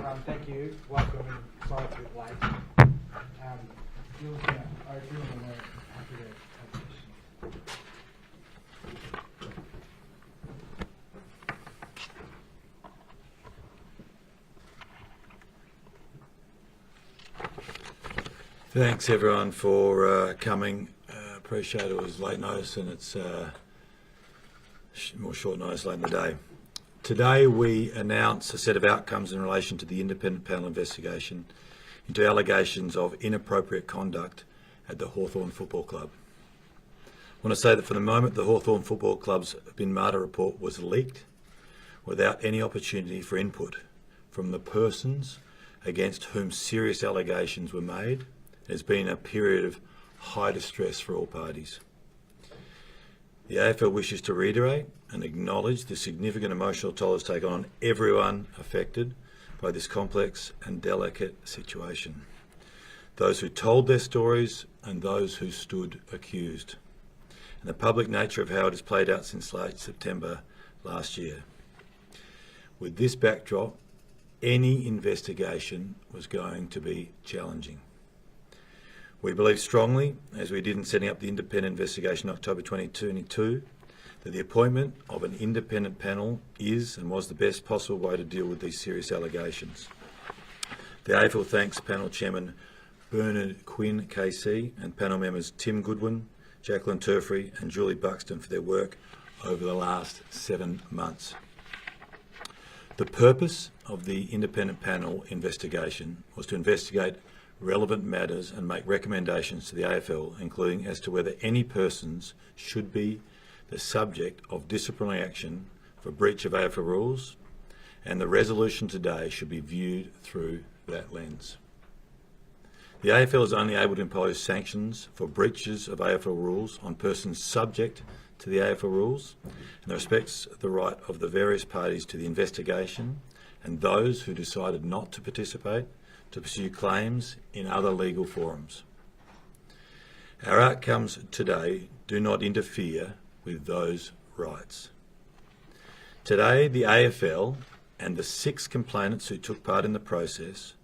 Thank you. Welcome and sorry for the late. You're looking at open and we're happy to have questions. Thanks everyone for coming. Appreciate it was late notice and it's more short notice late in the day. Today we announce a set of outcomes in relation to the independent panel investigation into allegations of inappropriate conduct at the Hawthorn Football Club. I want to say that for the moment the Hawthorn Football Club's Bin Mada report was leaked without any opportunity for input from the persons against whom serious allegations were made. There's been a period of high distress for all parties. The AFL wishes to reiterate and acknowledge the significant emotional toll it's taken on everyone affected by this complex and delicate situation. Those who told their stories and those who stood accused, and the public nature of how it has played out since late September last year. With this backdrop, any investigation was going to be challenging. We believe strongly, as we did in setting up the independent investigation in October 2022, that the appointment of an independent panel is and was the best possible way to deal with these serious allegations. The AFL thanks panel chairman Bernard Quinn KC and panel members Tim Goodwin, Jacqueline Turfrey and Julie Buxton for their work over the last 7 months. The purpose of the independent panel investigation was to investigate relevant matters and make recommendations to the AFL, including as to whether any persons should be the subject of disciplinary action for breach of AFL rules, and the resolution today should be viewed through that lens. The AFL is only able to impose sanctions for breaches of AFL rules on persons subject to the AFL rules, and respects the right of the various parties to the investigation and those who decided not to participate to pursue claims in other legal forums. Our outcomes today do not interfere with those rights. Today, the AFL and the 6 complainants who took part in the process,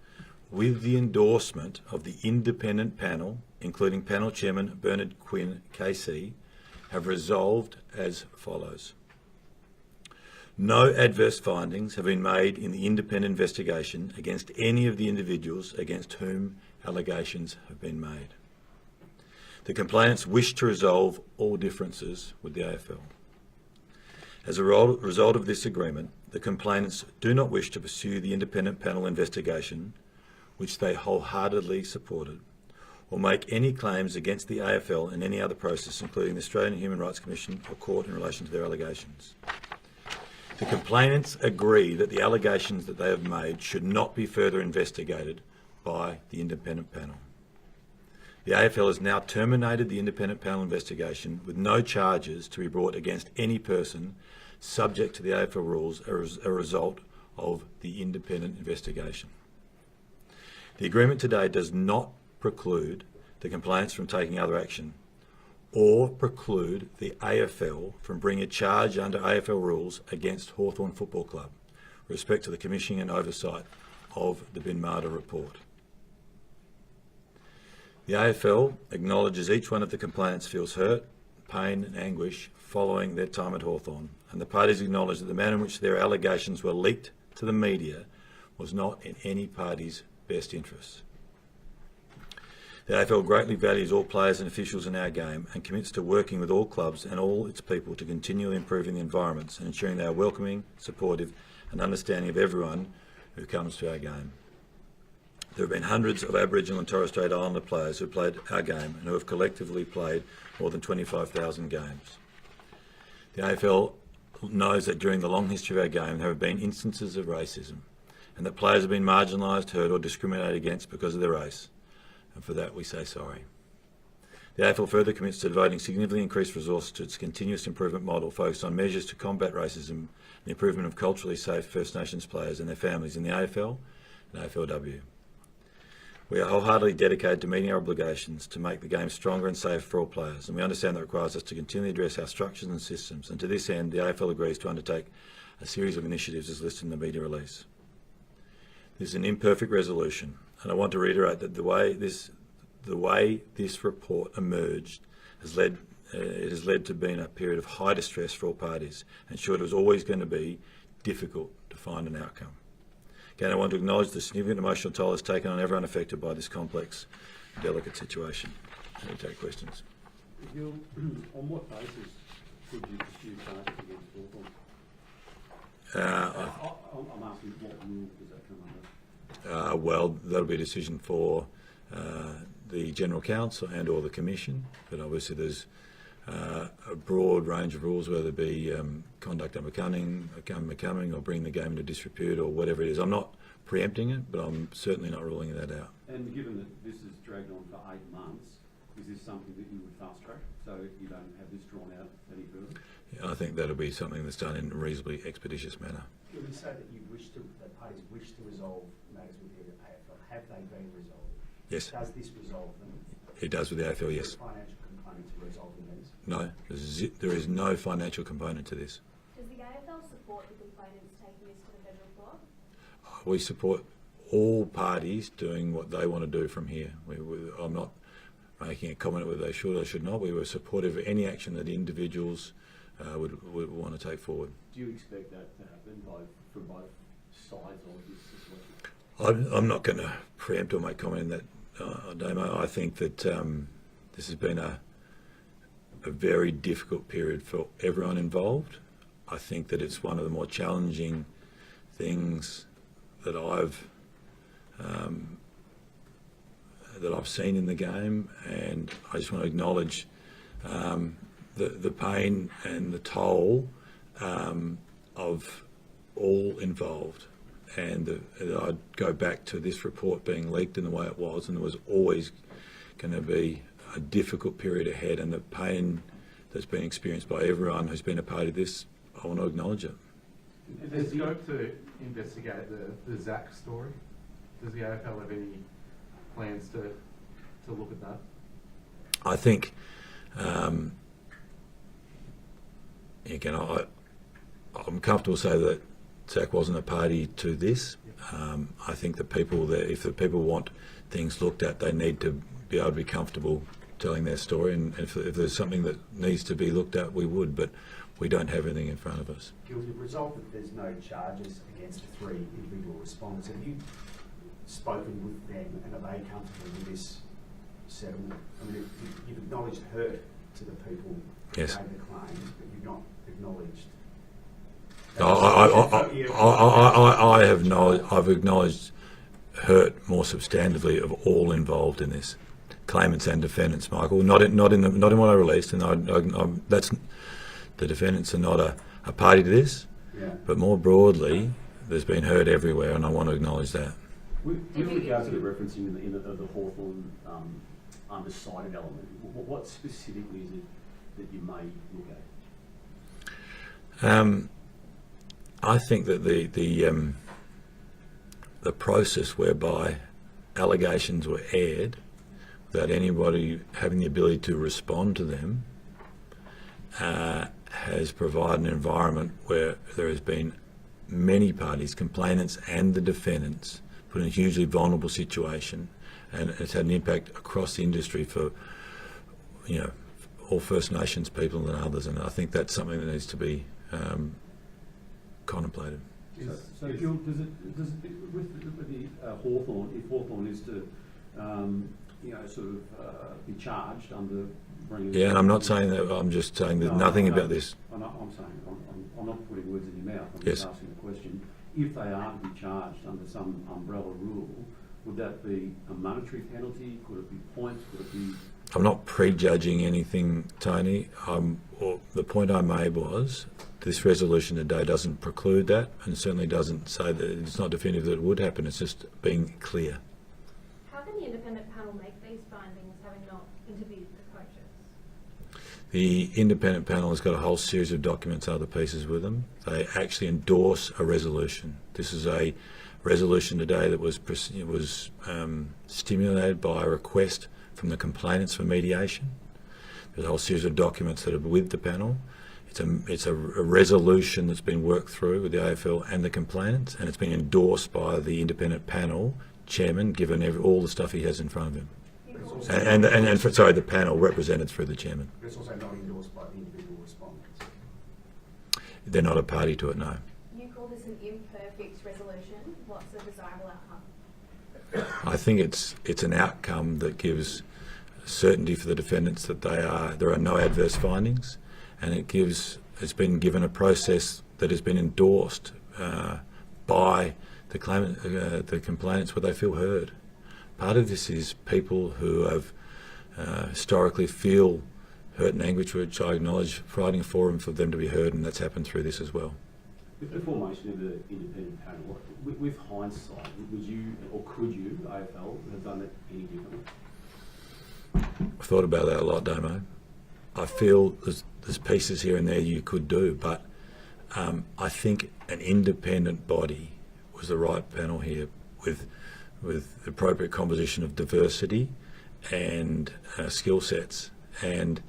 with the endorsement of the independent panel, including panel chairman Bernard Quinn KC, have resolved as follows. No adverse findings have been made in the independent investigation against any of the individuals against whom allegations have been made. The complainants wish to resolve all differences with the AFL. As a result of this agreement, the complainants do not wish to pursue the independent panel investigation, which they wholeheartedly supported, or make any claims against the AFL in any other process, including the Australian Human Rights Commission or court in relation to their allegations. The complainants agree that the allegations that they have made should not be further investigated by the independent panel. The AFL has now terminated the independent panel investigation with no charges to be brought against any person subject to the AFL rules as a result of the independent investigation. The agreement today does not preclude the complainants from taking other action, or preclude the AFL from bringing a charge under AFL rules against Hawthorn Football Club with respect to the commissioning and oversight of the Bin Mada report. The AFL acknowledges each one of the complainants feels hurt, pain and anguish following their time at Hawthorn, and the parties acknowledge that the manner in which their allegations were leaked to the media was not in any party's best interests. The AFL greatly values all players and officials in our game and commits to working with all clubs and all its people to continually improving the environments and ensuring they are welcoming, supportive and understanding of everyone who comes to our game. There have been hundreds of Aboriginal and Torres Strait Islander players who played our game and who have collectively played more than 25,000 games. The AFL knows that during the long history of our game there have been instances of racism and that players have been marginalised, hurt or discriminated against because of their race. And for that we say sorry. The AFL further commits to devoting significantly increased resources to its continuous improvement model focused on measures to combat racism and the improvement of culturally safe First Nations players and their families in the AFL and AFLW. We are wholeheartedly dedicated to meeting our obligations to make the game stronger and safer for all players, and we understand that requires us to continually address our structures and systems, and to this end the AFL agrees to undertake a series of initiatives as listed in the media release. This is an imperfect resolution, and I want to reiterate that the way this report emerged has led to being a period of high distress for all parties, and sure, it was always going to be difficult to find an outcome. Again, I want to acknowledge the significant emotional toll it's taken on everyone affected by this complex, delicate situation. Let me take questions. On what basis could you pursue charges against Hawthorn? I'm asking what rule does that come under? Well, that'll be a decision for the General Counsel and or the Commission, but obviously there's a broad range of rules, whether it be conduct unbecoming or bring the game into disrepute or whatever it is. I'm not preempting it, but I'm certainly not ruling that out. And given that this has dragged on for 8 months, is this something that you would fast track so you don't have this drawn out any further? Yeah, I think that'll be something that's done in a reasonably expeditious manner. Can we say that parties wish to resolve matters with the AFL? Have they been resolved? Yes. Does this resolve them? It does with the AFL, yes. Is there a financial component to resolving these? No, there is no financial component to this. Does the AFL support the complainants taking this to the federal court? We support all parties doing what they want to do from here. I'm not making a comment whether they should or should not. We were supportive of any action that individuals would want to take forward. Do you expect that to happen from both sides of this situation? I'm not going to preempt or make comment on that, Damo. I think that this has been a very difficult period for everyone involved. I think that it's one of the more challenging things that I've seen in the game, and I just want to acknowledge the pain and the toll of all involved. And I'd go back to this report being leaked in the way it was, and there was always going to be a difficult period ahead, and the pain that's been experienced by everyone who's been a part of this, I want to acknowledge it. Is there scope to investigate the Zach story? Does the AFL have any plans to look at that? I think, again, I'm comfortable to say that Zach wasn't a party to this. I think that if the people want things looked at, they need to be able to be comfortable telling their story, and if there's something that needs to be looked at, we would, but we don't have anything in front of us. Gil, you've resolved that there's no charges against the 3 individual respondents. Have you spoken with them, and are they comfortable with this settlement? I mean, you've acknowledged hurt to the people who Yes. made the claims, but you've not acknowledged. I've acknowledged hurt more substantively of all involved in this, claimants and defendants, Michael. Not in what I released, and that's the defendants are not a party to this. Yeah. But more broadly, there's been hurt everywhere, and I want to acknowledge that. With regard to the referencing in the Hawthorn undecided element, what specifically is it that you may look at? I think that the process whereby allegations were aired without anybody having the ability to respond to them has provided an environment where there has been many parties, complainants and the defendants, put in a hugely vulnerable situation, and it's had an impact across the industry for all First Nations people and others, and I think that's something that needs to be contemplated. So Gil, does it with the Hawthorn, if Hawthorn is to be charged under bringing... Yeah, and I'm not saying that, I'm just saying there's nothing about this. I'm not putting words in your mouth, I'm Yes. just asking the question. If they are to be charged under some umbrella rule, would that be a monetary penalty? Could it be points? Could it be... I'm not prejudging anything, Tony. The point I made was this resolution today doesn't preclude that, and certainly doesn't say that it's not definitive that it would happen. It's just being clear. How can the independent panel make these findings, having not interviewed the coaches? The independent panel has got a whole series of documents, other pieces with them. They actually endorse a resolution. This is a resolution today that was stimulated by a request from the complainants for mediation. There's a whole series of documents that are with the panel. It's a resolution that's been worked through with the AFL and the complainants, and it's been endorsed by the independent panel chairman, given all the stuff he has in front of him. The panel represented through the chairman. But it's also not endorsed by the individual respondents. They're not a party to it, no. You call this an imperfect resolution. What's a desirable outcome? I think it's an outcome that gives certainty for the defendants that there are no adverse findings, and it's been given a process that has been endorsed by the complainants where they feel heard. Part of this is people who have historically feel hurt and anguish, which I acknowledge, providing a forum for them to be heard, and that's happened through this as well. With the formation of the independent panel, with hindsight, would you or could you, AFL, have done it any differently? I've thought about that a lot, Damo. I feel there's pieces here and there you could do, but I think an independent body was the right panel here with appropriate composition of diversity and skill sets. And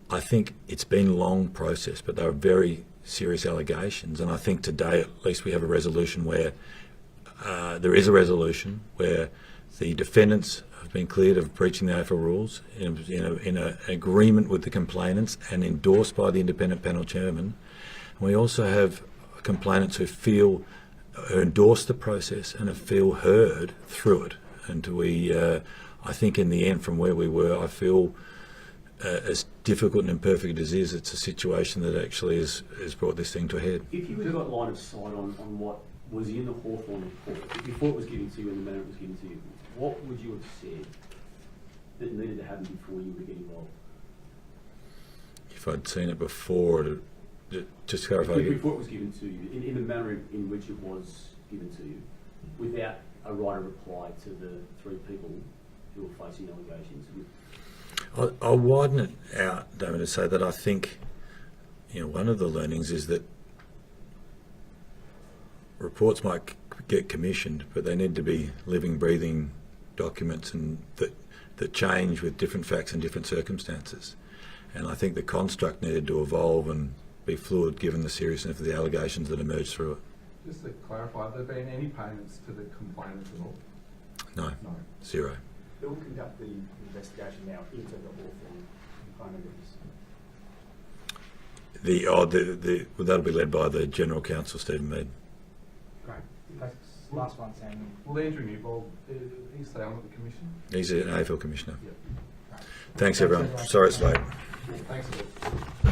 I think it's been a long process, but they were very serious allegations. And I think today, at least, we have a resolution where there is a resolution where the defendants have been cleared of breaching the AFL rules in an agreement with the complainants and endorsed by the independent panel chairman. And we also have complainants who endorse the process and feel heard through it. And I think in the end, from where we were, I feel as difficult and imperfect as it is, it's a situation that actually has brought this thing to a head. If you had got line of sight on what was in the Hawthorn report, before it was given to you and the manner it was given to you, what would you have said that needed to happen before you would get involved? If I'd seen it before, just to clarify again. Before it was given to you, in the manner in which it was given to you, without a right of reply to the three people who were facing allegations. I'll widen it out, Damon, to say that I think, one of the learnings is that reports might get commissioned, but they need to be living, breathing documents and that change with different facts and different circumstances. And I think the construct needed to evolve and be fluid given the seriousness of the allegations that emerged through it. Just to clarify, have there been any payments to the complainants at all? No. Zero. Who will conduct the investigation now into the Hawthorn component of this? That'll be led by the General Counsel, Stephen Mead. Great. Thanks. Last one, Sam. Will Andrew Newbold, he stay on with the commission? He's an AFL commissioner. Yep. Thanks everyone. Sorry it's late. Thanks a lot.